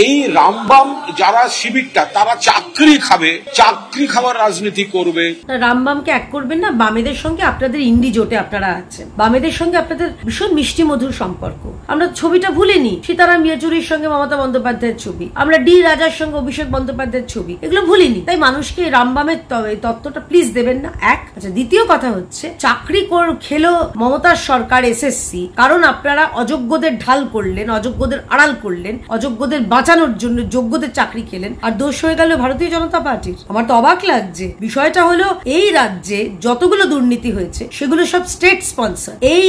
এই রামবাম যারা শিবিরটা তারা চাকরি খাবে, চাকরি খাবার রাজনীতি করবে। রামবামকে এক করবেন না, বামেদের সঙ্গে আপনাদের ইন্ডি জোটে আপনারা আছেন, বামেদের সঙ্গে আপনাদের ভীষণ মিষ্টি মধুর সম্পর্ক। আমরা ছবিটা ভুলিনি, সীতারাম ইয়েচুরির সঙ্গে মমতা বন্দ্যোপাধ্যায়ের ছবি, আমরা ডি রাজার সঙ্গে অভিষেক বন্দ্যোপাধ্যায়ের ছবি, এগুলো ভুলিনি। তাই মানুষকে রামবামের তত্ত্বটা প্লিজ দেবেন না। এক। আচ্ছা, দ্বিতীয় কথা হচ্ছে চাকরি খেলো মমতার সরকার এসএসসি, কারণ আপনারা অযোগ্যদের ঢাল করলেন, অযোগ্যদের আড়াল করলেন, অযোগ্যদের বাঁচানোর জন্য যোগ্যদের চাকরি খেলেন, আর দোষ হয়ে গেল ভারতীয় জনতা পার্টির। আমার তো অবাক লাগছে। বিষয়টা হলো এই রাজ্যে যতগুলো দুর্নীতি হয়েছে সেগুলো সব স্টেট স্পন্সর। এই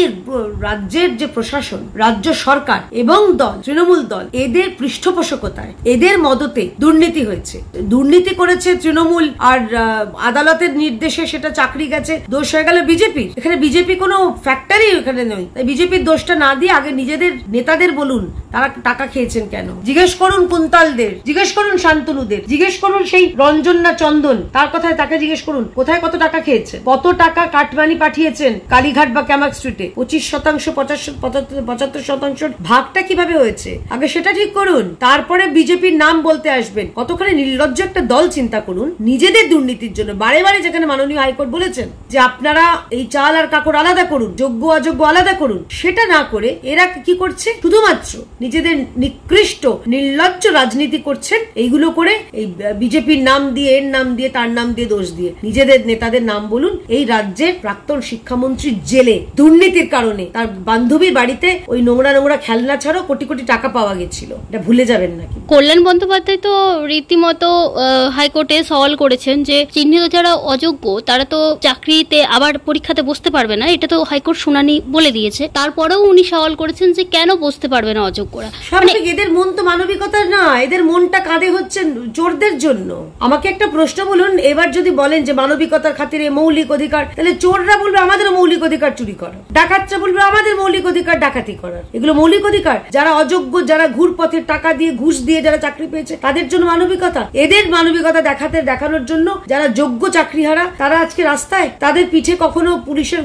রাজ্যের যে প্রশাসন, রাজ্য সরকার এবং দল, তৃণমূল দল, এদের পৃষ্ঠপোষকতায়, এদের মদতে দুর্নীতি হয়েছে। দুর্নীতি করেছে তৃণমূল, আর আদালতের নির্দেশে সেটা চাকরি গেছে, দোষ হয়ে গেল বিজেপি। এখানে বিজেপি কোনো ফ্যাক্টরি এখানে নয়। তাই বিজেপির দোষটা না দিয়ে আগে নিজেদের নেতাদের বলুন তারা টাকা খেয়েছেন কেন। জিজ্ঞেস করুন কুন্তলদের, জিজ্ঞেস করুন শান্তনুদের, জিজ্ঞেস করুন সেই রঞ্জন না চন্দন, তার কথায় তাকে জিজ্ঞেস করুন কোথায় কত টাকা খেয়েছে, কত টাকা কাটমানি পাঠিয়েছেন কালীঘাট বা ক্যামাক স্ট্রিটে। 25%, 75% ভাগটা কিভাবে হয়েছে আগে সেটা ঠিক করুন, তারপরে বিজেপির নাম বলতে আসবেন। কতখানি নির্লজ্জ একটা দল চিন্তা করুন। নিজেদের দুর্নীতির জন্য বারে বারে, যেখানে মাননীয় হাইকোর্ট বলেছেন যে আপনারা এই চাল আর কাকড় আলাদা করুন, যোগ্য অযোগ্য আলাদা করুন, সেটা না করে এরা কি করছে, শুধুমাত্র নিজেদের নিকৃষ্ট নির্লজ্জ রাজনীতি করছেন। এইগুলো করে এই বিজেপির নাম দিয়ে, এর নাম দিয়ে, তার নাম দিয়ে, দোষ দিয়ে নিজেদের নেতাদের নাম বলুন। এই রাজ্যের প্রাক্তন শিক্ষামন্ত্রী জেলে দুর্নীতির কারণে, তার বান্ধবীর বাড়িতে ওই নোংরা নোংরা খেলনা ছাড়াও কোটি কোটি টাকা পাওয়া গেছিল, এটা ভুলে যাবেন নাকি। কল্যাণ বন্দ্যোপাধ্যায় তো রীতিমতো হাইকোর্টে সওয়াল করেছেন যে চিহ্নিত যারা অযোগ্য তারা তো চাকরিতে আবার পরীক্ষাতে বসতে পারবে না, এটা তো হাইকোর্ট শুনানি বলে দিয়েছে। তারপরেও উনি সওয়াল করেছেন যে কেন বসতে পারবে না অযোগ্যরা। এদের মন তো মানবিকতা না, এদের মনটা কাঁদে হচ্ছে চোরদের জন্য। আমাকে একটা প্রশ্ন বলুন, এবার যদি বলেন যে মানবিকতার খাতিরে মৌলিক অধিকার, তাহলে চোররা বলবে আমাদের মৌলিক অধিকার চুরি করা, ডাকাতরা বলবে আমাদের মৌলিক অধিকার ডাকাতি করার। এগুলো মৌলিক অধিকার? যারা অযোগ্য, যারা ঘুর পথের টাকা দিয়ে, ঘুষ দিয়ে যারা চাকরি পেয়েছে তাদের জন্য মানবিকতা? এদের মানবিকতা দেখানোর জন্য যারা যোগ্য চাকরিহারা তারা আজকে রাস্তায়, তাদের পিঠে কখনো পুলিশের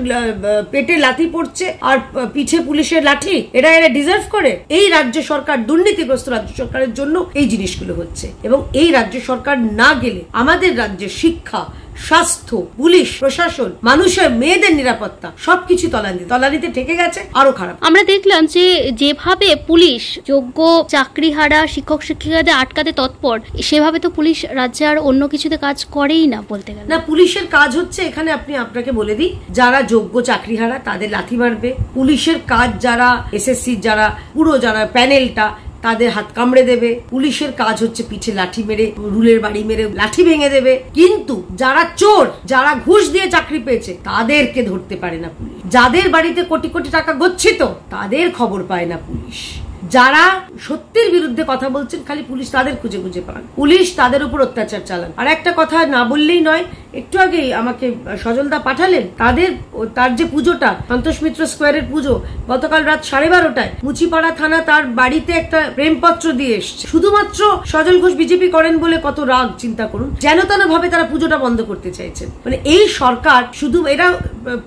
পেটে লাথি পড়ছে আর পিঠে পুলিশের লাঠি, এরা ডিজার্ভ করে? এই রাজ্য সরকার, দুর্নীতিগ্রস্ত রাজ্য সরকারের জন্য এই জিনিসগুলো হচ্ছে। এবং এই রাজ্য সরকার না গেলে আমাদের রাজ্যের শিক্ষা, স্বাস্থ্য, পুলিশ, প্রশাসন, মানুষের মেয়েদের নিরাপত্তা সবকিছু তলানিতে ঠেকে গেছে, আরো খারাপ। আমরা দেখলাম যে যেভাবে পুলিশ যোগ্য চাকরিহারা শিক্ষক শিক্ষিকাদের আটকাতে তৎপর, সেভাবে তো পুলিশ রাজ্যে আর অন্য কিছুতে কাজ করেই না বলতে গেলে। না, পুলিশের কাজ হচ্ছে এখানে, আপনাকে বলে দিই, যারা যোগ্য চাকরিহারা তাদের লাথি মারবে। পুলিশের কাজ যারা এসএসসির যারা পুরো যারা প্যানেলটা, তাদের হাত কামড়ে দেবে। পুলিশের কাজ হচ্ছে পিঠে লাঠি মেরে, রুলের বাড়ি মেরে লাঠি ভেঙে দেবে। কিন্তু যারা চোর, যারা ঘুষ দিয়ে চাকরি পেয়েছে তাদেরকে ধরতে পারে না পুলিশ। যাদের বাড়িতে কোটি কোটি টাকা গচ্ছিত তাদের খবর পায় না পুলিশ। যারা সত্যের বিরুদ্ধে কথা বলছেন খালি পুলিশ তাদের খুঁজে খুঁজে পান, পুলিশ তাদের উপর অত্যাচার চালান। আর একটা কথা না বললেই নয়, একটু আগে আমাকে সজলদা পাঠালেন, তার যে পুজোটা, সন্তোষ মিত্র স্কোয়ারের পুজো, গতকাল রাত 12:30টায় মুচিপাড়া থানা তার বাড়িতে একটা প্রেমপত্র দিয়ে এসছে, শুধুমাত্র সজল ঘোষ বিজেপি করেন বলে। কত রাগ চিন্তা করুন। যেন তেন ভাবে তারা পুজোটা বন্ধ করতে চাইছেন। মানে এই সরকার শুধু, এরা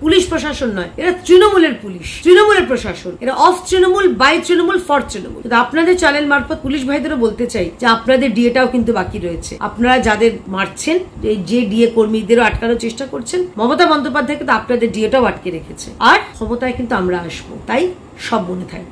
পুলিশ প্রশাসন নয়, এরা তৃণমূলের পুলিশ, তৃণমূলের প্রশাসন, এরা of Trinamool, by Trinamool, for Trinamool. আপনাদের চ্যানেল মারফত পুলিশ ভাইদেরও বলতে চাই যে আপনাদের ডিএটাও কিন্তু বাকি রয়েছে। আপনারা যাদের মারছেন, যে ডিএ কর্মীদেরও আটকানোর চেষ্টা করছেন, মমতা বন্দ্যোপাধ্যায় কিন্তু আপনাদের ডিএটাও আটকে রেখেছে। আর ক্ষমতায় কিন্তু আমরা আসবো, তাই সব মনে থাকবে।